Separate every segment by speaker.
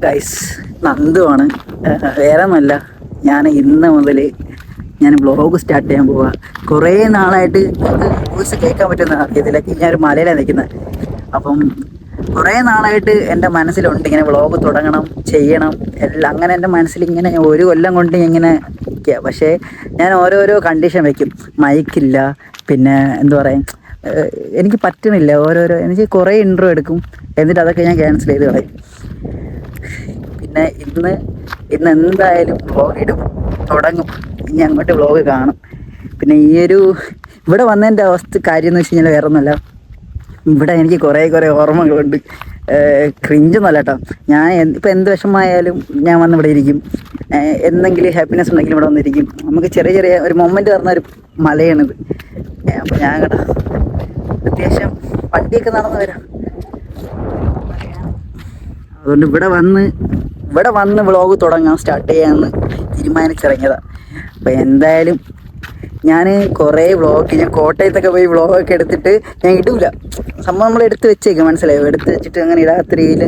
Speaker 1: Guys, നന്ദുവാണ്. വേറെ ഒന്നുമല്ല, ഞാൻ ഇന്ന് മുതൽ ഞാൻ വ്ളോഗ് സ്റ്റാർട്ട് ചെയ്യാൻ പോവുക. കുറേ നാളായിട്ട് വോയിസ് കേൾക്കാൻ പറ്റുന്ന ഇതിലേക്ക് ഞാനൊരു മലയിലാണ് നിൽക്കുന്നത്. അപ്പം കുറേ നാളായിട്ട് എൻ്റെ മനസ്സിലുണ്ട് ഇങ്ങനെ വ്ളോഗ് തുടങ്ങണം, ചെയ്യണം എല്ലാം. അങ്ങനെ എൻ്റെ മനസ്സിൽ ഇങ്ങനെ ഒരു കൊല്ലം കൊണ്ട് ഇങ്ങനെ ഇരിക്കുക. പക്ഷേ ഞാൻ ഓരോരോ കണ്ടീഷൻ വയ്ക്കും. മൈക്കില്ല, പിന്നെ എന്താ പറയുക, എനിക്ക് പറ്റുന്നില്ല. എനിക്ക് കുറേ ഇൻട്രോ എടുക്കും, എന്നിട്ട് അതൊക്കെ ഞാൻ ക്യാൻസൽ ചെയ്ത് കളയും. പിന്നെ ഇന്ന് എന്തായാലും വ്ളോഗ് ഇടും, തുടങ്ങും. ഇനി അങ്ങോട്ട് വ്ളോഗ് കാണും. പിന്നെ ഇവിടെ വന്നതിൻ്റെ കാര്യം എന്ന് വെച്ച് കഴിഞ്ഞാൽ വേറെ ഒന്നുമല്ല, ഇവിടെ എനിക്ക് കുറേ ഓർമ്മകളുണ്ട്. ക്രിഞ്ചൊന്നുമല്ല കേട്ടോ. ഞാൻ ഇപ്പം എന്ത് വിഷമമായാലും ഞാൻ വന്ന് ഇവിടെ ഇരിക്കും. എന്തെങ്കിലും ഹാപ്പിനെസ് ഉണ്ടെങ്കിലും ഇവിടെ വന്നിരിക്കും. നമുക്ക് ചെറിയ ഒരു മൊമെൻറ്റ് പറഞ്ഞൊരു മലയാണിത്. അപ്പോൾ ഞാൻ കേട്ടോ അത്യാവശ്യം വണ്ടിയൊക്കെ നടന്നു വരാം. അതുകൊണ്ട് ഇവിടെ വന്ന് വ്ളോഗ് തുടങ്ങാൻ സ്റ്റാർട്ട് ചെയ്യാമെന്ന് തീരുമാനിച്ചിറങ്ങിയതാണ്. അപ്പോൾ എന്തായാലും ഞാൻ കുറേ ഞാൻ കോട്ടയത്തൊക്കെ പോയി വ്ളോഗൊക്കെ എടുത്തിട്ട് ഞാൻ ഇടില്ല. സംഭവം നമ്മൾ എടുത്ത് വെച്ചേക്കും, മനസ്സിലായോ? എടുത്ത് വെച്ചിട്ട് അങ്ങനെ ഇടാത്ത രീതിയിൽ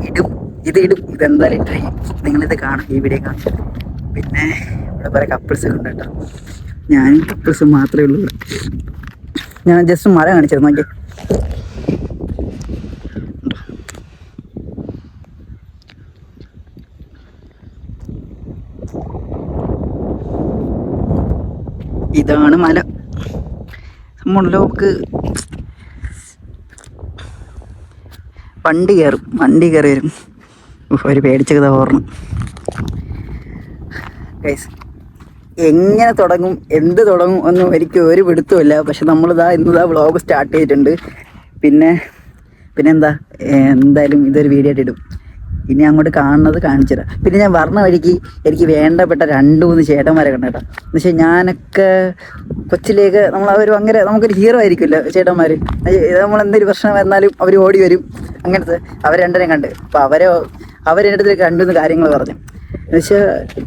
Speaker 1: ഇടും. ഇതെന്തായാലും ഇട്ട് നിങ്ങളിത് കാണും, ഈ വീഡിയോ കാണും. പിന്നെ ഇവിടെ കുറേ കപ്പിൾസൊക്കെ ഉണ്ട് കേട്ടോ. ഞാനും കപ്പിൾസ് മാത്രമേ ഉള്ളൂ ഇവിടെ. ഞാൻ ജസ്റ്റ് മരം കാണിച്ചിരുന്നു. നോക്കി, ഇതാണ് മല. നമ്മളുടെ നമുക്ക് വണ്ടി കയറി വരും. ഒരു പേടിച്ചത് ഓർമ്മ. ഗൈസ്, എങ്ങനെ തുടങ്ങും, എന്ത് തുടങ്ങും ഒന്നും എനിക്ക് ഒരു പിടുത്തമില്ല. പക്ഷെ ഇന്നിതാ വ്ളോഗ് സ്റ്റാർട്ട് ചെയ്തിട്ടുണ്ട്. പിന്നെന്താ, എന്തായാലും ഇതൊരു വീഡിയോ ആയിട്ട് ഇടും. ഇനി അങ്ങോട്ട് കാണുന്നത് കാണിച്ചു തരാം. പിന്നെ ഞാൻ പറഞ്ഞ വഴിക്ക് എനിക്ക് വേണ്ടപ്പെട്ട 2-3 ചേട്ടന്മാരെ കണ്ട കേട്ടോ. എന്ന് വെച്ചാൽ ഞാനൊക്കെ കൊച്ചിലേക്ക് അങ്ങനെ നമുക്കൊരു ഹീറോ ആയിരിക്കുമല്ലോ ചേട്ടന്മാർ. നമ്മളെന്തൊരു പ്രശ്നം വന്നാലും അവർ ഓടി വരും. അങ്ങനത്തെ അവർ രണ്ടരെയും കണ്ട്. അപ്പോൾ അവരെൻ്റെ അടുത്ത് 2-3 കാര്യങ്ങൾ പറഞ്ഞു. എന്ന് വെച്ചാൽ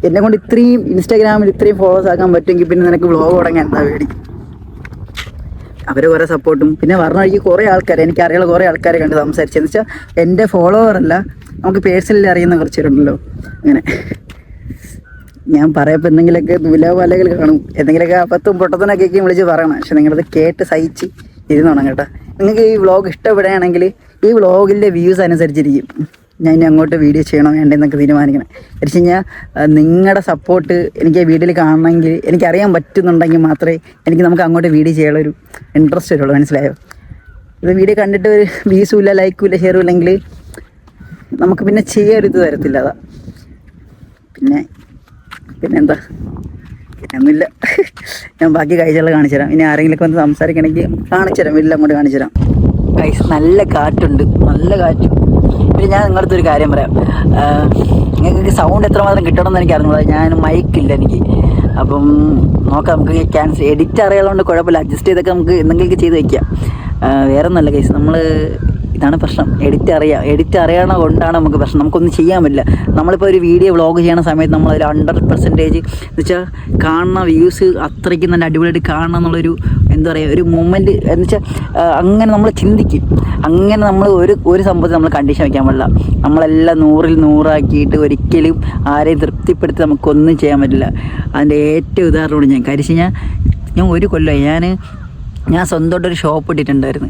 Speaker 1: എന്നെ കൊണ്ട് ഇത്രയും ഇൻസ്റ്റാഗ്രാമിൽ ഇത്രയും ഫോളോവേഴ്സ് ആക്കാൻ പറ്റുമെങ്കിൽ പിന്നെ നിനക്ക് വ്ളോഗ് തുടങ്ങാൻ എന്താ പേടി? അവർ കുറേ സപ്പോർട്ടും. പിന്നെ പറഞ്ഞ വഴിക്ക് കുറേ ആൾക്കാർ, എനിക്കറിയാനുള്ള കുറേ ആൾക്കാരെ കണ്ട് സംസാരിച്ചതെന്ന് വെച്ചാൽ എൻ്റെ ഫോളോവറല്ല, നമുക്ക് പേഴ്സണലി അറിയുന്ന കുറച്ച് പേരുണ്ടല്ലോ. അങ്ങനെ ഞാൻ പറയപ്പോൾ എന്തെങ്കിലുമൊക്കെ ദുലവലകൾ കാണും, എന്തെങ്കിലുമൊക്കെ അപ്പത്തും പൊട്ടത്തിനൊക്കെ വിളിച്ച് പറയണം. പക്ഷെ നിങ്ങളത് കേട്ട് സഹിച്ച് ഇരുന്നോണം കേട്ടോ. നിങ്ങൾക്ക് ഈ വ്ളോഗ് ഇഷ്ടപ്പെടുകയാണെങ്കിൽ ഈ വ്ളോഗിൻ്റെ വ്യൂസ് അനുസരിച്ചിരിക്കും ഞാൻ ഇനി അങ്ങോട്ട് വീഡിയോ ചെയ്യണോ വേണ്ടെന്നൊക്കെ തീരുമാനിക്കണം. എന്ന് കഴിഞ്ഞാൽ നിങ്ങളുടെ സപ്പോർട്ട് എനിക്ക് വീഡിയോയിൽ കാണണമെങ്കിൽ, എനിക്കറിയാൻ പറ്റുന്നുണ്ടെങ്കിൽ മാത്രമേ നമുക്ക് അങ്ങോട്ട് വീഡിയോ ചെയ്യാനുള്ളൊരു ഇൻട്രസ്റ്റ് വരുള്ളൂ. മനസ്സിലായോ? ഇത് വീഡിയോ കണ്ടിട്ട് ഒരു വ്യൂസും ഇല്ല, ലൈക്കും ഇല്ല, ഷെയറും ഇല്ലെങ്കിൽ നമുക്ക് പിന്നെ ചെയ്യാനൊരിത് തരത്തില്ല. അതാ പിന്നെന്താ, പിന്നൊന്നുമില്ല. ഞാൻ ബാക്കി കാഴ്ചകൾ കാണിച്ചു തരാം. ഇനി ആരെങ്കിലുമൊക്കെ വന്ന് സംസാരിക്കണമെങ്കിൽ കാണിച്ചു തരാം, വീട്ടിൽ അങ്ങോട്ട് കാണിച്ചു തരാം. ഗൈസ്, നല്ല കാറ്റുണ്ട്, നല്ല കാറ്റ്. പിന്നെ ഞാൻ നിങ്ങളുടെ ഒരു കാര്യം പറയാം. നിങ്ങൾക്ക് സൗണ്ട് എത്രമാത്രം കിട്ടണമെന്ന് എനിക്ക് അറിഞ്ഞൂടാ. ഞാൻ മൈക്കില്ല എനിക്ക്. അപ്പം നോക്കാം, നമുക്ക് എഡിറ്റ് അറിയാതുകൊണ്ട് കുഴപ്പമില്ല, അഡ്ജസ്റ്റ് ചെയ്തൊക്കെ നമുക്ക് എന്തെങ്കിലുമൊക്കെ ചെയ്ത് വയ്ക്കാം. വേറെ ഒന്നുമല്ല ഗൈസ്, ഇതാണ് പ്രശ്നം. എഡിറ്റ് അറിയണ കൊണ്ടാണ് നമുക്ക് പ്രശ്നം. നമുക്കൊന്നും ചെയ്യാൻ പറ്റില്ല. നമ്മളിപ്പോൾ ഒരു വീഡിയോ വ്ളോഗ് ചെയ്യണ സമയത്ത് നമ്മളൊരു 100% എന്ന് വെച്ചാൽ കാണുന്ന വ്യൂസ് അത്രയ്ക്ക് നല്ല അടിപൊളിയായിട്ട് കാണണം എന്നുള്ളൊരു എന്താ പറയുക, ഒരു മൊമെൻറ്റ് എന്ന് വെച്ചാൽ അങ്ങനെ നമ്മൾ ചിന്തിക്കും. അങ്ങനെ നമ്മൾ ഒരു സംഭവത്തിൽ നമ്മൾ കണ്ടീഷൻ വയ്ക്കാൻ പാടില്ല. നമ്മളെല്ലാം 100-ൽ 100 ഒരിക്കലും ആരെയും തൃപ്തിപ്പെടുത്തി നമുക്കൊന്നും ചെയ്യാൻ പറ്റില്ല. അതിൻ്റെ ഏറ്റവും ഉദാഹരണമാണ് ഞാൻ. കാര്യം ഞാൻ ഒരു കൊല്ലമായി ഞാൻ സ്വന്തമായിട്ടൊരു ഷോപ്പ് ഇട്ടിട്ടുണ്ടായിരുന്നു.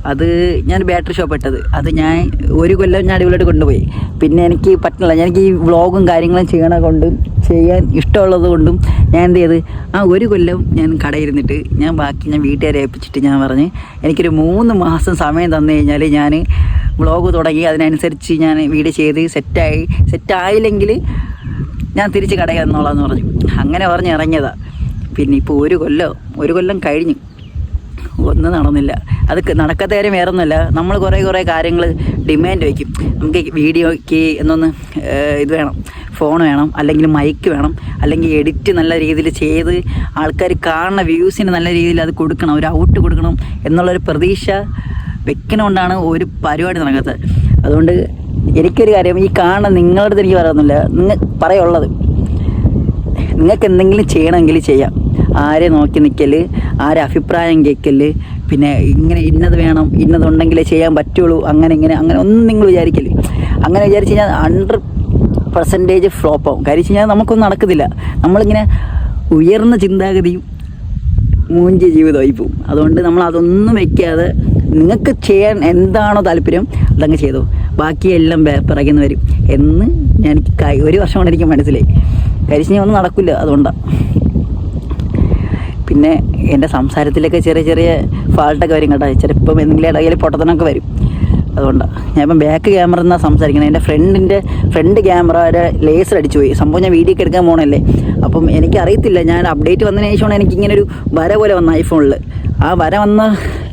Speaker 1: അത് ഞാൻ ബാറ്ററി ഷോപ്പ് ഇട്ടത്. അത് ഞാൻ ഒരു കൊല്ലം ഞാൻ അടിപൊളിയായിട്ട് കൊണ്ടുപോയി. പിന്നെ എനിക്ക് പറ്റുന്നില്ല. എനിക്ക് ഈ വ്ളോഗും കാര്യങ്ങളും ചെയ്യാൻ ഇഷ്ടമുള്ളത് കൊണ്ടും ഞാൻ എന്ത് ചെയ്ത്, ഒരു കൊല്ലം ഞാൻ കടയിരുന്നിട്ട് ഞാൻ വീട്ടുകാരെ ഏൽപ്പിച്ചിട്ട് ഞാൻ പറഞ്ഞ് എനിക്കൊരു 3 മാസം സമയം തന്നു കഴിഞ്ഞാൽ ഞാൻ വ്ളോഗ് തുടങ്ങി അതിനനുസരിച്ച് ഞാൻ വീഡിയോ ചെയ്ത് സെറ്റായില്ലെങ്കിൽ ഞാൻ തിരിച്ച് കടയിൽ വന്നോളാന്ന് പറഞ്ഞു. അങ്ങനെ പറഞ്ഞ് ഇറങ്ങിയതാണ്. പിന്നെ ഇപ്പോൾ ഒരു കൊല്ലം കഴിഞ്ഞു, ഒന്നും നടന്നില്ല. അത് നടക്കാത്ത കാര്യം വേറെ ഒന്നുമല്ല. നമ്മൾ കുറേ കാര്യങ്ങൾ ഡിമാൻഡ് വയ്ക്കും. നമുക്ക് വീഡിയോയ്ക്ക് ഇത് വേണം, ഫോൺ വേണം, അല്ലെങ്കിൽ മൈക്ക് വേണം, അല്ലെങ്കിൽ എഡിറ്റ് നല്ല രീതിയിൽ ചെയ്ത് ആൾക്കാർ കാണുന്ന വ്യൂസിന് നല്ല രീതിയിൽ അത് കൊടുക്കണം, ഒരു ഔട്ട് കൊടുക്കണം എന്നുള്ളൊരു പ്രതീക്ഷ വെക്കണോണ്ടാണ് ഒരു പരിപാടി നടക്കാത്തത്. അതുകൊണ്ട് എനിക്കൊരു കാര്യം, ഈ കാണുന്ന നിങ്ങളുടെ അടുത്ത് എനിക്ക് പറയാനൊന്നുമില്ല, പറയുള്ളത് നിങ്ങൾക്ക് എന്തെങ്കിലും ചെയ്യണമെങ്കിൽ ചെയ്യാം. ആരെ നോക്കി നിൽക്കല്, ആരെ അഭിപ്രായം കേൾക്കല്, പിന്നെ ഇങ്ങനെ ഇന്നത് വേണം, ഇന്നതുണ്ടെങ്കിലേ ചെയ്യാൻ പറ്റുള്ളൂ, അങ്ങനെ ഒന്നും നിങ്ങൾ വിചാരിക്കല്. അങ്ങനെ വിചാരിച്ച് കഴിഞ്ഞാൽ 100% ഫ്ലോപ്പാവും. കാര്യം വെച്ച് കഴിഞ്ഞാൽ നമുക്കൊന്നും നടക്കത്തില്ല. നമ്മളിങ്ങനെ ഉയർന്ന ചിന്താഗതിയും മൂഞ്ചിയ ജീവിതമായി പോവും. അതുകൊണ്ട് നമ്മൾ അതൊന്നും വെക്കാതെ നിങ്ങൾക്ക് ചെയ്യാൻ എന്താണോ താല്പര്യം അതങ്ങ് ചെയ്തോ, ബാക്കിയെല്ലാം പിറകിൽ നിന്ന് വരും എന്ന് എനിക്ക് 1 വർഷം കൊണ്ട് എനിക്ക് മനസ്സിലായി. കാര്യം ഞാൻ ഒന്നും നടക്കില്ല. അതുകൊണ്ടാണ്. പിന്നെ എൻ്റെ സംസാരത്തിലൊക്കെ ചെറിയ ചെറിയ ഫാൾട്ടൊക്കെ വരും കേട്ടോ. ചിലപ്പം എന്തെങ്കിലും ഇടയിൽ പൊട്ടത്തനൊക്കെ വരും. അതുകൊണ്ടാണ് ഞാൻ ഇപ്പം ബാക്ക് ക്യാമറ എന്നാണ് സംസാരിക്കുന്നത്. എൻ്റെ ഫ്രണ്ട് ക്യാമറയുടെ ലേസർ അടിച്ചു പോയി. സംഭവം ഞാൻ വീഡിയോ ഒക്കെ എടുക്കാൻ പോകണല്ലേ. അപ്പം എനിക്കറിയത്തില്ല, ഞാൻ അപ്ഡേറ്റ് വന്നതിന് ശേഷമാണ് എനിക്കിങ്ങനെ ഒരു വര പോലെ വന്ന ഐഫോണിൽ. ആ വര വന്ന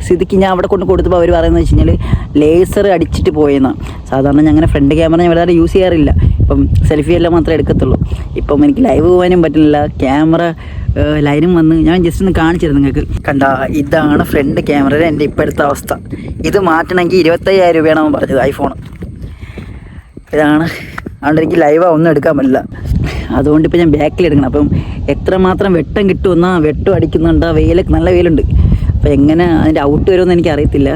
Speaker 1: സ്ഥിതിക്ക് ഞാൻ അവിടെ കൊടുത്തപ്പോൾ അവർ പറയുന്നത് വെച്ച് കഴിഞ്ഞാൽ ലേസർ അടിച്ചിട്ട് പോയെന്നാണ്. സാധാരണ ഞാൻ അങ്ങനെ ഫ്രണ്ട് ക്യാമറ ഞാൻ വലുതായിട്ട് യൂസ് ചെയ്യാറില്ല. ഇപ്പം സെൽഫി എല്ലാം മാത്രമേ എടുക്കത്തുള്ളൂ. ഇപ്പം എനിക്ക് ലൈവ് പോകാനും പറ്റുന്നില്ല. ക്യാമറ ലൈനും വന്ന് ഞാൻ ജസ്റ്റ് ഒന്ന് കാണിച്ചിരുന്നു നിങ്ങൾക്ക്. കണ്ട, ഇതാണ് ഫ്രണ്ട് ക്യാമറയുടെ എൻ്റെ ഇപ്പോഴത്തെ അവസ്ഥ. ഇത് മാറ്റണമെങ്കിൽ 25,000 രൂപയാണ് അവൻ പറഞ്ഞത് ഐഫോൺ. ഇതാണ്. അതുകൊണ്ട് എനിക്ക് ലൈവാ ഒന്നും എടുക്കാൻ പറ്റില്ല. അതുകൊണ്ട് ഇപ്പോൾ ഞാൻ ബാക്കിൽ എടുക്കണം. അപ്പം എത്രമാത്രം വെട്ടം കിട്ടുമെന്നാ വെട്ടം അടിക്കുന്നുണ്ട്. വെയിലൊക്കെ നല്ല വെയിലുണ്ട്. അപ്പോൾ എങ്ങനെ അതിൻ്റെ ഔട്ട് വരുമെന്ന് എനിക്കറിയത്തില്ല.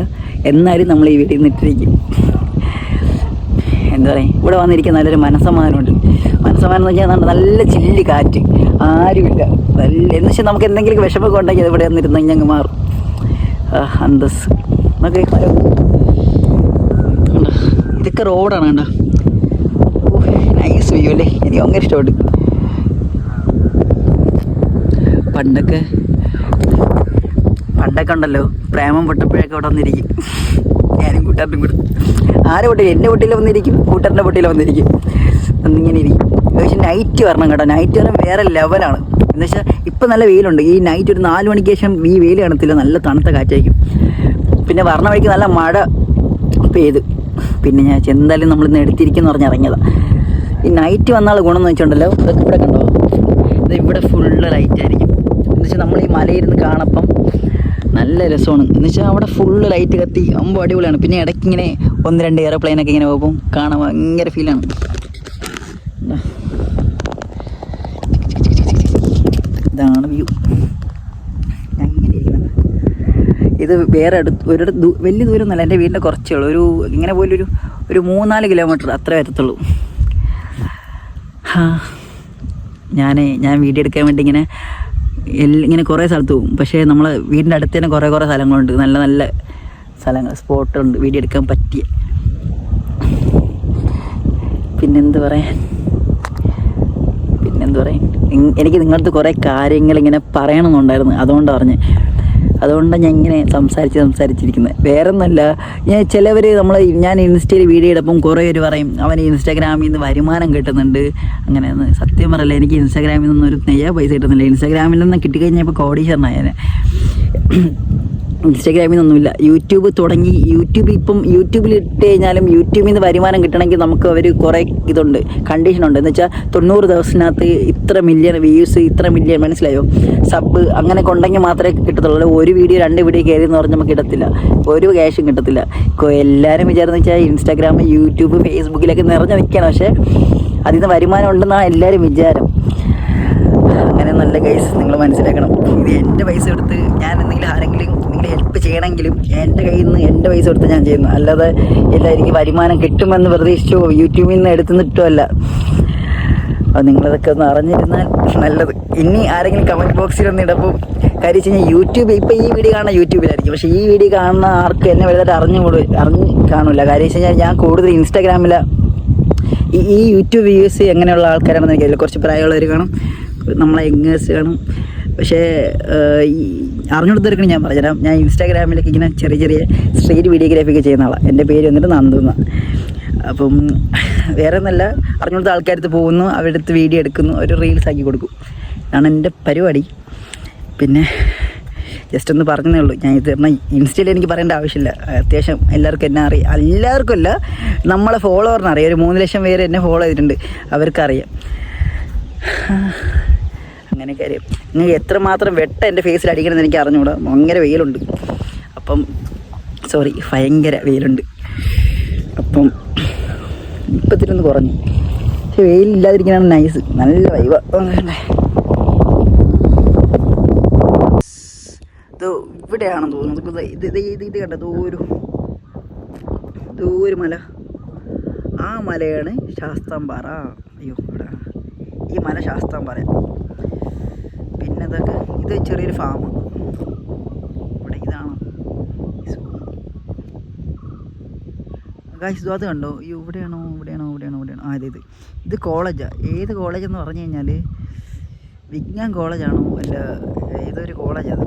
Speaker 1: എന്നാലും നമ്മൾ ഈ വീട്ടിൽ നിന്നിട്ടിരിക്കും. എന്താ പറയുക, ഇവിടെ വന്നിരിക്കുന്ന നല്ലൊരു മനസ്സമാനമുണ്ട്. മനസ്സമാനം എന്ന് വെച്ചാൽ നല്ല ചില്ലി കാറ്റ്, ആരുമില്ല. നല്ല എന്ന് വെച്ചാൽ നമുക്ക് എന്തെങ്കിലും വിഷമൊക്കെ ഉണ്ടെങ്കിൽ ഇവിടെ വന്നിരുന്നെങ്കിൽ ഞങ്ങൾ മാറും. അന്തസ് എന്നൊക്കെ ഇതൊക്കെ റോഡാണ് കണ്ട. നൈസ് വ്യൂ അല്ലേ, എനിക്ക് ഭയങ്കര ഇഷ്ടപ്പെട്ടു. പണ്ടൊക്കെ ഉണ്ടല്ലോ, പ്രേമം പൊട്ടപ്പോഴൊക്കെ ഇവിടെ വന്നിരിക്കും ഞാനും കൂട്ടുകാരനും കൂടെ. ആരെ പൊട്ടിയില്ല, എൻ്റെ പൊട്ടിയിൽ വന്നിരിക്കും, കൂട്ടുകാരൻ്റെ പൊട്ടിയിൽ വന്നിരിക്കും, എന്നിങ്ങനെ ഇരിക്കും. പക്ഷേ നൈറ്റ് വരണം കേട്ടോ. നൈറ്റ് വരണം വേറെ ലെവലാണ്. എന്ന് വെച്ചാൽ ഇപ്പം നല്ല വെയിലുണ്ട്. ഈ നൈറ്റ് ഒരു 4 മണിക്ക് ശേഷം ഈ വെയിൽ കാണത്തില്ല, നല്ല തണുത്ത കാറ്റായിരിക്കും. പിന്നെ വരണ വഴിക്ക് നല്ല മഴ പെയ്ത്. പിന്നെ ഞാൻ എന്തായാലും നമ്മളിന്ന് എടുത്തിരിക്കുമെന്ന് പറഞ്ഞ് ഇറങ്ങിയതാണ്. ഈ നൈറ്റ് വന്നാൽ ഗുണം എന്ന് വെച്ചിട്ടുണ്ടല്ലോ, ഇതൊക്കെ ഇവിടെ കണ്ടോ, ഇത് ഇവിടെ ഫുള്ള് ലൈറ്റായിരിക്കും. എന്ന് വെച്ചാൽ നമ്മൾ ഈ മലയിരുന്ന് കാണപ്പം നല്ല രസമാണ്. എന്ന് വെച്ചാൽ അവിടെ ഫുള്ള് ലൈറ്റ് കത്തി ആകുമ്പോൾ അടിപൊളിയാണ്. പിന്നെ ഇടയ്ക്ക് ഇങ്ങനെ 1-2 എയർപ്ലെയിനൊക്കെ ഇങ്ങനെ പോകുമ്പോൾ കാണാൻ ഭയങ്കര ഫീലാണ്. ഇതാണ് വ്യൂ. അങ്ങനെ ഇരിക്കുന്നത്. ഇത് വേറെ ഒരിടത്ത് വലിയ ദൂരമൊന്നുമല്ല, എൻ്റെ വീടിൻ്റെ കുറച്ചേ ഉള്ളൂ. ഇങ്ങനെ പോലൊരു 3-4 കിലോമീറ്റർ അത്ര വരത്തുള്ളൂ. ഞാൻ വീഡിയോ എടുക്കാൻ വേണ്ടി ഇങ്ങനെ കുറേ സ്ഥലത്ത് പോകും. പക്ഷേ നമ്മളെ വീടിൻ്റെ അടുത്ത് തന്നെ കുറേ സ്ഥലങ്ങളുണ്ട്, നല്ല നല്ല സ്ഥലങ്ങൾ, സ്പോട്ടുണ്ട് വീഡിയോ എടുക്കാൻ പറ്റിയ. പിന്നെന്ത് പറയാൻ എനിക്ക് നിങ്ങളടുത്ത് കുറേ കാര്യങ്ങൾ ഇങ്ങനെ പറയണമെന്നുണ്ടായിരുന്നു. അതുകൊണ്ടാണ് ഞാൻ ഇങ്ങനെ സംസാരിച്ചിരിക്കുന്നത്. വേറെ ഒന്നുമല്ല, ഞാൻ ഇൻസ്റ്റയിൽ വീഡിയോ ഇടപ്പം കുറേ പേര് പറയും അവൻ ഇൻസ്റ്റാഗ്രാമിൽ നിന്ന് വരുമാനം കിട്ടുന്നുണ്ട്. അങ്ങനെയൊന്ന് സത്യം പറയല്ല, എനിക്ക് ഇൻസ്റ്റാഗ്രാമിൽ നിന്നൊരു നെയ്യാ പൈസ കിട്ടുന്നില്ല. ഇൻസ്റ്റാഗ്രാമിൽ നിന്ന് കിട്ടിക്കഴിഞ്ഞാൽ ഇപ്പോൾ കോടീശ്വരനായ. ഇൻസ്റ്റാഗ്രാമിൽ നിന്നൊന്നുമില്ല. യൂട്യൂബ് തുടങ്ങി. യൂട്യൂബിൽ ഇട്ട് കഴിഞ്ഞാലും യൂട്യൂബിൽ നിന്ന് വരുമാനം കിട്ടണമെങ്കിൽ നമുക്ക് കുറേ ഇതുണ്ട്, കണ്ടീഷനുണ്ട്. എന്ന് വെച്ചാൽ 90 ദിവസത്തിനകത്ത് ഇത്ര മില്യൺ വ്യൂസ്, ഇത്ര മില്യൺ, മനസ്സിലായോ, സബ് അങ്ങനെയൊക്കെ ഉണ്ടെങ്കിൽ മാത്രമേ കിട്ടത്തുള്ളൂ. ഒരു വീഡിയോ 2 വീഡിയോ കയറി എന്ന് പറഞ്ഞാൽ നമുക്ക് കിട്ടത്തില്ല, ഒരു ക്യാഷും കിട്ടത്തില്ല. എല്ലാവരും വിചാരിച്ചെന്ന് വെച്ചാൽ ഇൻസ്റ്റാഗ്രാം, യൂട്യൂബ്, ഫേസ്ബുക്കിലൊക്കെ നിറഞ്ഞു നിൽക്കണം. പക്ഷേ അതിൽ നിന്ന് വരുമാനം ഉണ്ടെന്നാണ് എല്ലാവരും വിചാരം. അങ്ങനെ നല്ല കേസ് നിങ്ങൾ മനസ്സിലാക്കണം. ഇത് എൻ്റെ പൈസ എടുത്ത് ഞാൻ ആരെങ്കിലും ഹെൽപ്പ് ചെയ്യണമെങ്കിലും എൻ്റെ കയ്യിൽ നിന്ന് എൻ്റെ പൈസ കൊടുത്ത് ഞാൻ ചെയ്യുന്നു. അല്ലാതെ എനിക്ക് വരുമാനം കിട്ടുമെന്ന് പ്രതീക്ഷിച്ചോ യൂട്യൂബിൽ നിന്ന് എടുത്തുനിന്നിട്ടുമല്ല. അപ്പോൾ നിങ്ങളതൊക്കെ ഒന്ന് അറിഞ്ഞിരുന്നാൽ നല്ലത്. ഇനി ആരെങ്കിലും കമൻറ്റ് ബോക്സിലൊന്ന് ഇടപ്പോൾ കാര്യം വെച്ച് കഴിഞ്ഞാൽ യൂട്യൂബ് ഇപ്പോൾ ഈ വീഡിയോ കാണുന്ന യൂട്യൂബിലായിരിക്കും. പക്ഷേ ഈ വീഡിയോ കാണുന്ന ആർക്കും എന്നെ വലുതായിട്ട് അറിഞ്ഞു കാണില്ല. കാര്യം വെച്ച് കഴിഞ്ഞാൽ ഞാൻ കൂടുതൽ ഇൻസ്റ്റാഗ്രാമിലാണ്. ഈ യൂട്യൂബ് വ്യൂസ് എങ്ങനെയുള്ള ആൾക്കാരാണെന്ന് എനിക്കറിയില്ല. കുറച്ച് പ്രായമുള്ളവർ കാണും, നമ്മളെ യങ്ങേഴ്സ് കാണും. പക്ഷേ ഈ അറിഞ്ഞുകൊടുത്തിരിക്കണം ഞാൻ പറഞ്ഞുതരാം. ഞാൻ ഇൻസ്റ്റാഗ്രാമിലൊക്കെ ഇങ്ങനെ ചെറിയ സ്ട്രീറ്റ് വീഡിയോഗ്രാഫിയൊക്കെ ചെയ്യുന്ന ആളാണ്. എൻ്റെ പേര് വന്നിട്ട് നന്ദുന്ന. അപ്പം വേറെ ഒന്നല്ല, അറിഞ്ഞുകൊടുത്ത ആൾക്കാരടുത്ത് പോകുന്നു, അവരുടെ അടുത്ത് വീഡിയോ എടുക്കുന്നു, ഒരു റീൽസ് ആക്കി കൊടുക്കും. ഇതാണ് എൻ്റെ പരിപാടി. പിന്നെ ജസ്റ്റ് ഒന്ന് പറഞ്ഞതേ ഉള്ളൂ. ഞാൻ ഇത് ഇൻസ്റ്റയിൽ എനിക്ക് പറയേണ്ട ആവശ്യമില്ല. അത്യാവശ്യം എല്ലാവർക്കും എന്നെ അറിയാം. എല്ലാവർക്കും അല്ല, നമ്മളെ ഫോളോവറിനറിയാം. ഒരു 3 ലക്ഷം പേര് എന്നെ ഫോളോ ചെയ്തിട്ടുണ്ട്, അവർക്കറിയാം. അങ്ങനെയൊക്കെ അറിയാം. നിങ്ങൾക്ക് എത്രമാത്രം വെട്ടം എൻ്റെ ഫേസിൽ അടിക്കണമെന്ന് എനിക്ക് അറിഞ്ഞുകൂടാ. ഭയങ്കര വെയിലുണ്ട്. ഭയങ്കര വെയിലുണ്ട്. അപ്പം ഇപ്പത്തിനൊന്ന് കുറഞ്ഞു. പക്ഷെ വെയിലില്ലാതിരിക്കുന്നതാണ് നൈസ്, നല്ല വൈബ. ഇത് ഇവിടെയാണെന്ന് തോന്നുന്നു. ഇത് കണ്ട ദൂരം മല, ആ ആ മലയാണ് ശാസ്താംപാറ. അയ്യോ ഇവിടെ ഈ മല ശാസ്താംപാറ. പിന്നെ ഇതൊക്കെ ഇത് ചെറിയൊരു ഫാം. ഇവിടെ ഇതാണ് ഗായ്സ്. അത് കണ്ടോ? ഇവിടെയാണോ ഇത് കോളേജാണ്. ഏത് കോളേജെന്ന് പറഞ്ഞു കഴിഞ്ഞാൽ വിജ്ഞാൻ കോളേജാണോ അല്ല ഏതൊരു കോളേജാണ്.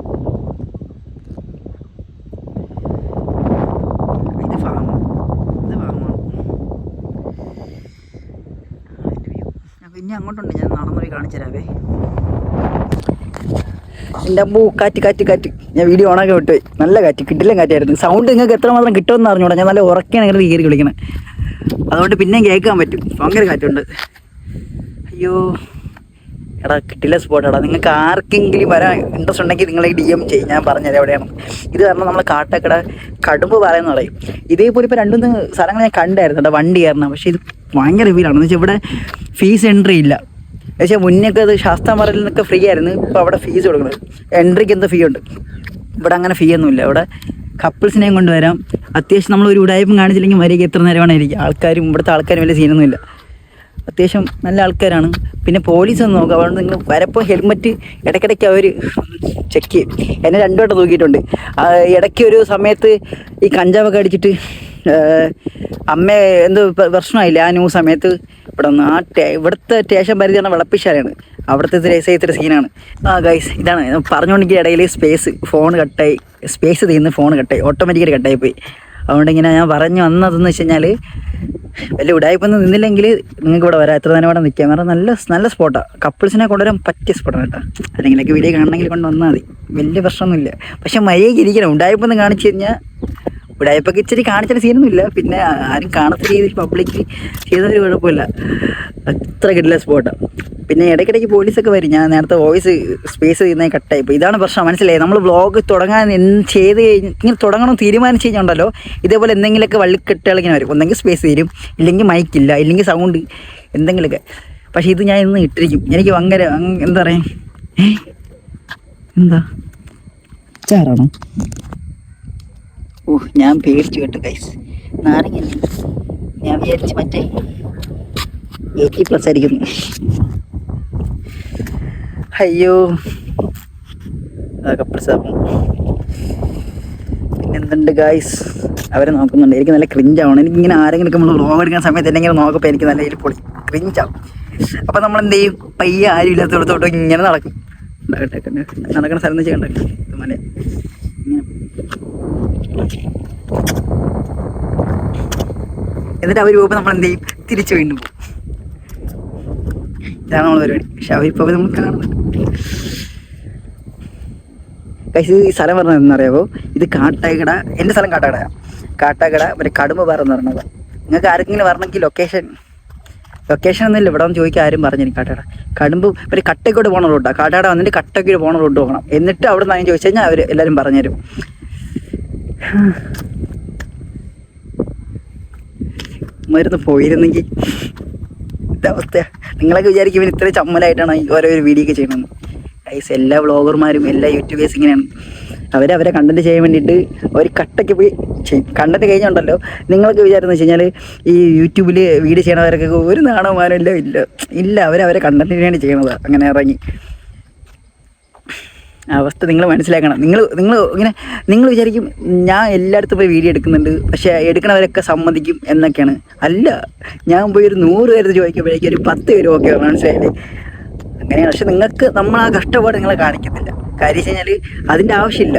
Speaker 1: ഇത് ഫാമാണ്. ഇനി അങ്ങോട്ടുണ്ട്, ഞാൻ നടന്നു പോയി കാണിച്ചു തരാവേ. എൻ്റെ അമ്മൂ കാറ്റ്. ഞാൻ വീഡിയോ ഓണാക്കി വിട്ടുപോയി. നല്ല കാറ്റ്, കിട്ടില്ല കാറ്റായിരുന്നു. സൗണ്ട് നിങ്ങൾക്ക് എത്രമാത്രം കിട്ടുമെന്ന് അറിഞ്ഞൂടാ. ഞാൻ നല്ല ഉറക്കാണ് ഇങ്ങനെ കയറി വിളിക്കണേ, അതുകൊണ്ട് പിന്നെയും കേൾക്കാൻ പറ്റും. ഭയങ്കര കാറ്റുണ്ട്. അയ്യോ എടാ കിട്ടില്ല സ്പോട്ടാടാ. നിങ്ങൾക്ക് ആർക്കെങ്കിലും വരാൻ ഇൻട്രസ്റ്റ് ഉണ്ടെങ്കിൽ നിങ്ങൾ DM ചെയ്യും, ഞാൻ പറഞ്ഞുതരാം എവിടെയാണ്. ഇത് കാരണം നമ്മൾ കാട്ടക്കട കടുമ്പ് പറയുന്ന പറയും. ഇതേപോലെ ഇപ്പോൾ 2-3 സ്ഥലങ്ങൾ ഞാൻ കണ്ടായിരുന്നു കേട്ടോ വണ്ടി കയറണം. പക്ഷേ ഇത് ഭയങ്കര റിവ്യൂലാണ്. എന്ന് വെച്ചാൽ ഇവിടെ ഫീസ് എൻട്രി ഇല്ല. പക്ഷേ മുന്നേക്ക് അത് ശാസ്താംപാറയിൽ നിന്നൊക്കെ ഫ്രീ ആയിരുന്നു. ഇപ്പോൾ അവിടെ ഫീസ് കൊടുക്കുന്നത്. എൻട്രിക്ക് എന്താ ഫീ ഉണ്ട്. ഇവിടെ അങ്ങനെ ഫീ ഒന്നുമില്ല. ഇവിടെ കപ്പിൾസിനെയും കൊണ്ടുവരാം. അത്യാവശ്യം നമ്മളൊരു ഉടായ്പും കാണിച്ചില്ലെങ്കിൽ വരിക എത്ര നേരമാണ് ഇരിക്കുക. ആൾക്കാരും ഇവിടുത്തെ ആൾക്കാരും വലിയ സീനൊന്നുമില്ല. അത്യാവശ്യം നല്ല ആൾക്കാരാണ്. പിന്നെ പോലീസ് ഒന്ന് നോക്കുക. അതുകൊണ്ട് നിങ്ങൾ വരപ്പോൾ ഹെൽമെറ്റ് ഇടയ്ക്കിടയ്ക്ക് അവർ ചെക്ക് ചെയ്യും. എന്നെ 2 വട്ടം തൂക്കിയിട്ടുണ്ട്. ഇടയ്ക്ക് ഒരു സമയത്ത് ഈ കഞ്ചാവൊക്കെ അടിച്ചിട്ട് അമ്മ എന്തോ പ്രശ്നമായില്ല. ആ ന്യൂസ് സമയത്ത് ഇവിടെ ഒന്ന് ഇവിടുത്തെ സ്റ്റേഷൻ പരിധി പറഞ്ഞാൽ വിളപ്പിശാലാണ്. അവിടുത്തെ ഇത്തിരി സീനാണ്. ഗൈസ് ഇതാണ് പറഞ്ഞുകൊണ്ടെങ്കിൽ ഇടയിൽ ഫോൺ കട്ടായി. സ്പേസ് തീർന്ന് ഫോൺ കട്ടായി, ഓട്ടോമാറ്റിക്കലി കട്ടായിപ്പോയി. അതുകൊണ്ട് ഇങ്ങനെ ഞാൻ പറഞ്ഞു വന്നതെന്ന് വെച്ച് കഴിഞ്ഞാൽ വലിയ ഉടായ്പൊന്നും നിന്നില്ലെങ്കിൽ നിങ്ങൾക്ക് ഇവിടെ വരാം. എത്ര നേരം ഇവിടെ നിൽക്കാം. കാരണം നല്ല സ്പോട്ടാണ്. കപ്പിൾസിനെ കൊണ്ടുവരാൻ പറ്റിയ സ്പോട്ടാണ് കേട്ടോ. അല്ലെങ്കിലൊക്കെ വീഡിയോ കാണണമെങ്കിൽ കൊണ്ട് വന്നാൽ മതി. വലിയ പ്രശ്നമൊന്നുമില്ല. പക്ഷെ മര്യാദയ്ക്ക് ഇരിക്കണം. ഉടായ്പൊന്നും കാണിച്ചു കഴിഞ്ഞാൽ ഉടായ്പൊക്കെ ഇച്ചിരി കാണിച്ചാൽ സീനൊന്നുമില്ല. പിന്നെ ആരും കാണാത്ത രീതിയിൽ പബ്ലിക് ചെയ്തൊരു കുഴപ്പമില്ല. അത്ര കിട്ടില്ല സ്പോട്ടാണ്. പിന്നെ ഇടയ്ക്കിടയ്ക്ക് പോലീസൊക്കെ വരും. ഞാൻ നേരത്തെ വോയിസ് സ്പേസ് ചെയ്യുന്നത് കട്ടായിപ്പോൾ. ഇതാണ് പ്രശ്നം, മനസ്സിലായി. നമ്മൾ വ്ളോഗ് തുടങ്ങാൻ ചെയ്ത് കഴിഞ്ഞ് ഇങ്ങനെ തുടങ്ങണം തീരുമാനിച്ച് കഴിഞ്ഞുണ്ടല്ലോ, ഇതേപോലെ എന്തെങ്കിലുമൊക്കെ വള്ളിക്കെട്ടുകൾ ഇങ്ങനെ വരും. ഒന്നെങ്കിൽ സ്പേസ് തരും, ഇല്ലെങ്കിൽ മൈക്കില്ല, ഇല്ലെങ്കിൽ സൗണ്ട് എന്തെങ്കിലുമൊക്കെ. പക്ഷേ ഇത് ഞാൻ ഇന്ന് ഇട്ടിരിക്കും. എനിക്ക് ഭയങ്കര എന്താ പറയുക, എന്താ ചാറാണോ? ഞാൻ പേടിച്ചു കേട്ടു ഗൈസ്. നാരങ്ങ ഞാൻ വിചാരിച്ച് മറ്റേ 80+ ആയിരിക്കുന്നു. അയ്യോ അതൊക്കെ പ്രസാദം. പിന്നെന്തുണ്ട് ഗായ്സ്, അവരെ നോക്കുന്നുണ്ട്. എനിക്ക് നല്ല ക്രിഞ്ചാവണം. എനിക്കിങ്ങനെ ആരെങ്കിലും നമ്മൾ വ്ളോഗ് എടുക്കുന്ന സമയത്ത് എന്നെങ്കിലും നോക്കുമ്പോൾ എനിക്ക് നല്ല പൊളി ക്രിഞ്ചാവും. അപ്പോൾ നമ്മൾ എന്ത് ചെയ്യും, പയ്യെ ആരും ഇല്ലാത്തടത്തോട്ട് ഇങ്ങനെ നടക്കും. നടക്കുന്ന സ്ഥലം എന്ന് ചെയ്യണ്ട മല ഇങ്ങനെ. എന്നിട്ട് അവർ പോകുമ്പോൾ നമ്മൾ എന്ത് ചെയ്യും, തിരിച്ച് വീണ്ടും പോകും. ഇതാണ് നമ്മൾ പരിപാടി. പക്ഷെ അവരിപ്പോൾ നമ്മൾ കാണുന്നുണ്ട്. ഈ സ്ഥലം പറഞ്ഞത് എന്നറിയാമോ? ഇത് കാട്ടാക്കട. എൻ്റെ സ്ഥലം കാട്ടാക്കട മറ്റേ കടുമ്പ് എന്ന് പറഞ്ഞത്. നിങ്ങൾക്ക് ആർക്കെങ്കിലും വരണമെങ്കിൽ ലൊക്കേഷൻ ഒന്നുമില്ല. ഇവിടെ ഒന്ന് ചോദിക്കാൻ ആരും പറഞ്ഞു. കടുമ്പ് ഒരു കട്ടയ്ക്കോട് പോകണ റൂട്ടാണ്. കാട്ടാക്കട വന്നിട്ട് കട്ടയ്ക്കോട് പോകണ റൂട്ട് പോകണം. എന്നിട്ട് അവിടെ നിന്ന് ചോദിച്ചു കഴിഞ്ഞാൽ അവർ എല്ലാവരും പറഞ്ഞുതരും. മരുന്ന് പോയിരുന്നെങ്കിൽ അവസ്ഥ. നിങ്ങളൊക്കെ വിചാരിക്കും ഇത്ര ചമ്മലായിട്ടാണ് ഓരോ വീഡിയോ ഒക്കെ ചെയ്യണമെന്ന്. എല്ലാ വ്ളോഗർമാരും എല്ലാ യൂട്യൂബേഴ്സ് ഇങ്ങനെയാണ്. അവരെ കണ്ടന്റ് ചെയ്യാൻ വേണ്ടിയിട്ട് ഒരു കട്ടയ്ക്ക് പോയി ചെയ്യും. കണ്ടന്റ് കഴിഞ്ഞുണ്ടല്ലോ, നിങ്ങൾക്ക് വിചാരിച്ചെന്ന് വെച്ച് കഴിഞ്ഞാൽ ഈ യൂട്യൂബിൽ വീഡിയോ ചെയ്യണവരൊക്കെ ഒരു നാണവമാനം ഇല്ല. അവരെ കണ്ടന്റിന് വേണ്ടി ചെയ്യണതാണ്. അങ്ങനെ ഇറങ്ങി അവസ്ഥ നിങ്ങൾ മനസ്സിലാക്കണം. നിങ്ങൾ വിചാരിക്കും ഞാൻ എല്ലായിടത്തും പോയി വീഡിയോ എടുക്കുന്നുണ്ട്, പക്ഷേ എടുക്കണവരൊക്കെ സമ്മതിക്കും എന്നൊക്കെയാണ്. അല്ല, ഞാൻ പോയി ഒരു 100 പേര് ചോദിക്കുമ്പോഴേക്കും ഒരു 10 പേര് ഓക്കെ, മനസ്സിലായില്ലേ? അങ്ങനെയാണ്. പക്ഷെ നിങ്ങൾക്ക് നമ്മൾ ആ കഷ്ടപ്പാട് നിങ്ങളെ കാണിക്കത്തില്ല. കാര്യം വെച്ച് കഴിഞ്ഞാൽ അതിൻ്റെ ആവശ്യമില്ല.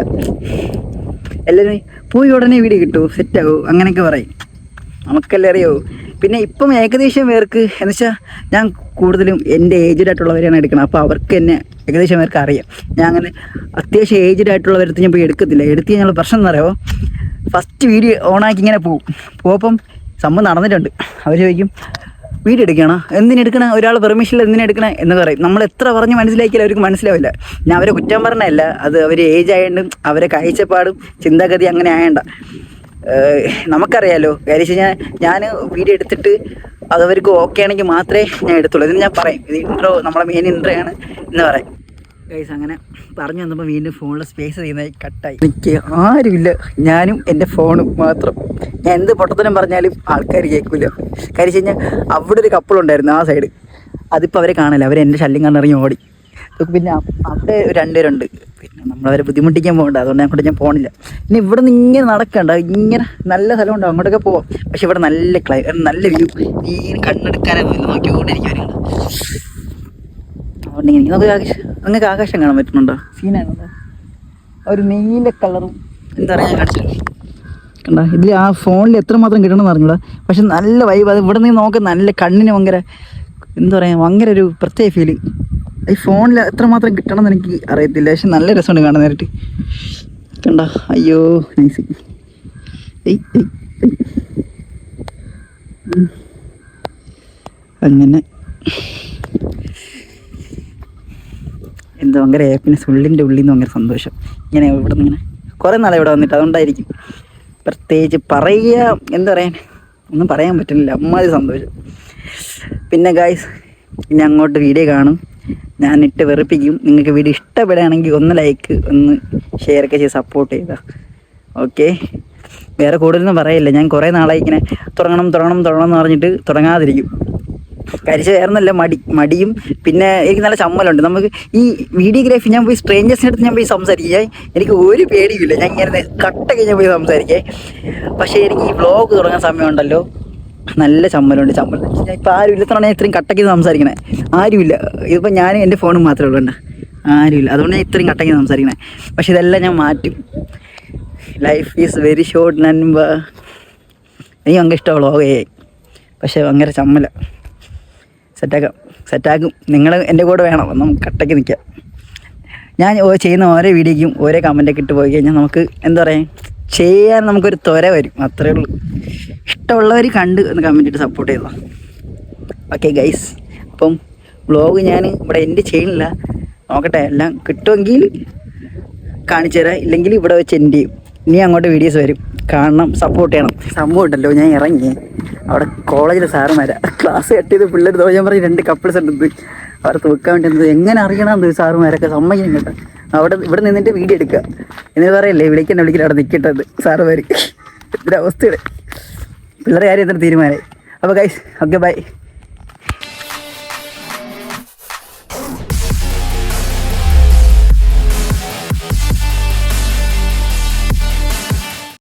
Speaker 1: എല്ലാവരും പോയി ഉടനെ വീഡിയോ കിട്ടുമോ, സെറ്റാകുമോ അങ്ങനെയൊക്കെ പറയും. നമുക്കെല്ലാം അറിയാമോ. പിന്നെ ഇപ്പം ഏകദേശം പേർക്ക് എന്ന് വെച്ചാൽ ഞാൻ കൂടുതലും എൻ്റെ ഏജ്ഡ് ആയിട്ടുള്ളവരെയാണ് എടുക്കണം. അപ്പോൾ അവർക്ക് എന്നെ ഏകദേശം പേർക്ക് അറിയാം. ഞാൻ അങ്ങനെ അത്യാവശ്യം ഏജ്ഡ് ആയിട്ടുള്ളവരടുത്ത് ഞാൻ പോയി എടുക്കത്തില്ല. എടുത്ത് കഴിഞ്ഞാൽ പ്രശ്നം എന്ന് പറയുമോ, ഫസ്റ്റ് വീഡിയോ ഓണാക്കി ഇങ്ങനെ പോകുമ്പം സംഭവം നടന്നിട്ടുണ്ട്. അവർ ചോദിക്കും വീഡിയോ എടുക്കണം, എന്തിനെടുക്കണം, ഒരാൾ പെർമിഷനിൽ എന്തിനെടുക്കണം എന്ന് പറയും. നമ്മൾ എത്ര പറഞ്ഞ് മനസ്സിലാക്കിയാലും അവർക്ക് മനസ്സിലാവില്ല. ഞാൻ അവരെ കുറ്റം പറഞ്ഞതല്ല, അത് അവർ ഏജ് ആയതുകൊണ്ടും അവരെ കാഴ്ചപ്പാടും ചിന്താഗതി അങ്ങനെ ആയണ്ട. നമുക്കറിയാലോ. കാര്യം വെച്ച് കഴിഞ്ഞാൽ ഞാൻ വീഡിയോ എടുത്തിട്ട് അതവർക്ക് ഓക്കെ ആണെങ്കിൽ മാത്രമേ ഞാൻ എടുത്തുള്ളൂ. ഇതിന് ഞാൻ പറയും ഇത് ഇൻട്രോ, നമ്മളെ മെയിൻ ഇൻട്രോ ആണ് എന്ന് പറയും. ഗൈസ് അങ്ങനെ പറഞ്ഞു വന്നപ്പോൾ വീണ്ടും ഫോണിൽ സ്പേസ് ചെയ്യുന്നതായി കട്ടായി. എനിക്ക് ആരുമില്ല, ഞാനും എൻ്റെ ഫോണും മാത്രം. ഞാൻ എന്ത് പൊട്ടത്തരം പറഞ്ഞാലും ആൾക്കാർ കേൾക്കില്ല. കാര്യം വെച്ച് കഴിഞ്ഞാൽ അവിടെ ഒരു കപ്പിളുണ്ടായിരുന്നു ആ സൈഡ്, അതിപ്പോൾ അവരെ കാണില്ല, അവരെൻ്റെ ശല്യം കാരണം ഇറങ്ങി ഓടി. പിന്നെ അവിടെ 2 പേരുണ്ട്, പിന്നെ നമ്മളവരെ ബുദ്ധിമുട്ടിക്കാൻ പോകണ്ട, അതുകൊണ്ട് അങ്ങോട്ട് ഞാൻ പോകണില്ല. ഇനി ഇവിടെ നിന്ന് ഇങ്ങനെ നടക്കണ്ട, ഇങ്ങനെ നല്ല സ്ഥലമുണ്ടോ അങ്ങോട്ടൊക്കെ പോവാം. പക്ഷെ ഇവിടെ നല്ല വ്യൂ, ഈ കണ്ണെടുക്കാനൊന്നുമില്ല, നോക്കിക്കൊണ്ടിരിക്കും. അതുകൊണ്ട് നിങ്ങൾക്ക് ആകാശം കാണാൻ പറ്റുന്നുണ്ടോ? സീനാണ്, ഒരു നീല കളറും എന്താ പറയുക ഞാൻ കാണിച്ചു കണ്ട. ഇതിൽ ആ ഫോണിൽ എത്രമാത്രം കിട്ടണമെന്ന് അറിഞ്ഞൂടാ, പക്ഷെ നല്ല വൈബ്. അത് ഇവിടെ നിന്ന് നോക്കാൻ നല്ല കണ്ണിന് ഭയങ്കര എന്താ പറയുക, ഭയങ്കര ഒരു പ്രത്യേക ഫീല്. ഈ ഫോണിൽ എത്രമാത്രം കിട്ടണമെന്ന് എനിക്ക് അറിയത്തില്ല, പക്ഷെ നല്ല രസമുണ്ട് കാണാൻ നേരിട്ട്. കണ്ട, അയ്യോ നൈസ്. അങ്ങനെ എന്താ ഭയങ്കര ഹാപ്പിനെസ്, ഉള്ളിൻ്റെ ഉള്ളിൽ നിന്ന് ഭയങ്കര സന്തോഷം. ഇങ്ങനെ ഇവിടെ നിന്ന് ഇങ്ങനെ കുറേ നാളെ ഇവിടെ വന്നിട്ട്, അതുകൊണ്ടായിരിക്കും. പ്രത്യേകിച്ച് പറയുക എന്താ പറയാൻ, ഒന്നും പറയാൻ പറ്റുന്നില്ല, അമ്മാതിരി സന്തോഷം. പിന്നെ ഗായ്സ്, ഇനി അങ്ങോട്ട് വീഡിയോ കാണും, ഞാനിട്ട് വെറുപ്പിക്കും. നിങ്ങൾക്ക് വീഡിയോ ഇഷ്ടപ്പെടുകയാണെങ്കിൽ ഒന്ന് ലൈക്ക്, ഒന്ന് ഷെയറൊക്കെ ചെയ്ത് സപ്പോർട്ട് ചെയ്യുക. ഓക്കെ, വേറെ കൂടുതലൊന്നും പറയില്ല. ഞാൻ കുറേ നാളായി ഇങ്ങനെ തുടങ്ങണം എന്ന് പറഞ്ഞിട്ട് തുടങ്ങാതിരിക്കും. കരിച്ച് വേറൊന്നല്ല, മടിയും പിന്നെ എനിക്ക് നല്ല ചമ്മലുണ്ട്. നമുക്ക് ഈ വീഡിയോഗ്രാഫി ഞാൻ പോയി സ്ട്രേഞ്ചേഴ്സിൻ്റെ അടുത്ത് ഞാൻ പോയി സംസാരിക്കാൻ എനിക്ക് ഒരു പേടിയുമില്ല. ഞാൻ ഇങ്ങനെ കട്ടൊക്കെ ഞാൻ പോയി സംസാരിക്കേ. പക്ഷേ എനിക്ക് ഈ വ്ളോഗ് തുടങ്ങാൻ സമയമുണ്ടല്ലോ, നല്ല ചമ്മലുണ്ട്. ഇപ്പോൾ ആരും ഇല്ലത്താണ് ഞാൻ ഇത്രയും കട്ടയ്ക്ക് സംസാരിക്കണേ, ആരുമില്ല. ഇതിപ്പോൾ ഞാനും എൻ്റെ ഫോണും മാത്രമേ ഉള്ളൂ, ഉണ്ട്, ആരുമില്ല. അതുകൊണ്ട് ഞാൻ ഇത്രയും കട്ടയ്ക്ക് സംസാരിക്കണേ. പക്ഷെ ഇതെല്ലാം ഞാൻ മാറ്റും. ലൈഫ് ഈസ് വെരി ഷോർട്ട് നൻപ. എനിക്ക് ഭയങ്കര ഇഷ്ടമാണ് വ്ളോഗേ, പക്ഷേ ഭയങ്കര ചമ്മല. സെറ്റാക്കും. നിങ്ങൾ എൻ്റെ കൂടെ വേണം, നമുക്ക് കട്ടയ്ക്ക് നിൽക്കാം. ഞാൻ ചെയ്യുന്ന ഓരോ വീഡിയോയ്ക്കും ഓരോ കമൻറ്റൊക്കെ ഇട്ട് പോയി കഴിഞ്ഞാൽ നമുക്ക് എന്താ പറയുക, ചെയ്യാൻ നമുക്കൊരു ത്വര വരും, അത്രേ ഉള്ളൂ. ഇഷ്ടമുള്ളവർ കണ്ട് ഒന്ന് കമൻറ്റ് ഇട്ട് സപ്പോർട്ട് ചെയ്തോ. ഓക്കെ ഗൈസ്, അപ്പം വ്ളോഗ് ഞാൻ ഇവിടെ എൻ്റെ ചെയ്യണില്ല, നോക്കട്ടെ, എല്ലാം കിട്ടുമെങ്കിൽ കാണിച്ചു തരാം, ഇല്ലെങ്കിൽ ഇവിടെ വെച്ച് എൻ്റെ ചെയ്യും. ഇനി അങ്ങോട്ട് വീഡിയോസ് വരും, കാണണം, സപ്പോർട്ട് ചെയ്യണം. സംഭവം ഉണ്ടല്ലോ, ഞാൻ ഇറങ്ങി അവിടെ കോളേജിലെ സാറുമാരാ ക്ലാസ് കട്ട് ചെയ്ത് പിള്ളേർ ഞാൻ പറയും 2 കപ്പിൾസ് ഉണ്ട്, അവർ തൂക്കാൻ വേണ്ടി എങ്ങനെ അറിയണം സാറുമാരൊക്കെ സമ്മതിക്കണം കേട്ടോ. ഇവിടെ നിന്നിട്ട് വീഡിയോ എടുക്കുക എന്നിട്ട് പറയല്ലേ വിളിക്കണ്ട അവിടെ നിൽക്കേണ്ടത് സാറുമാർ. ഇതൊരവസ്ഥയുടെ പിള്ളേരെ കാര്യം എത്ര തീരുമാനമായി. അപ്പോൾ ഗൈസ്, ഓക്കെ ബൈ.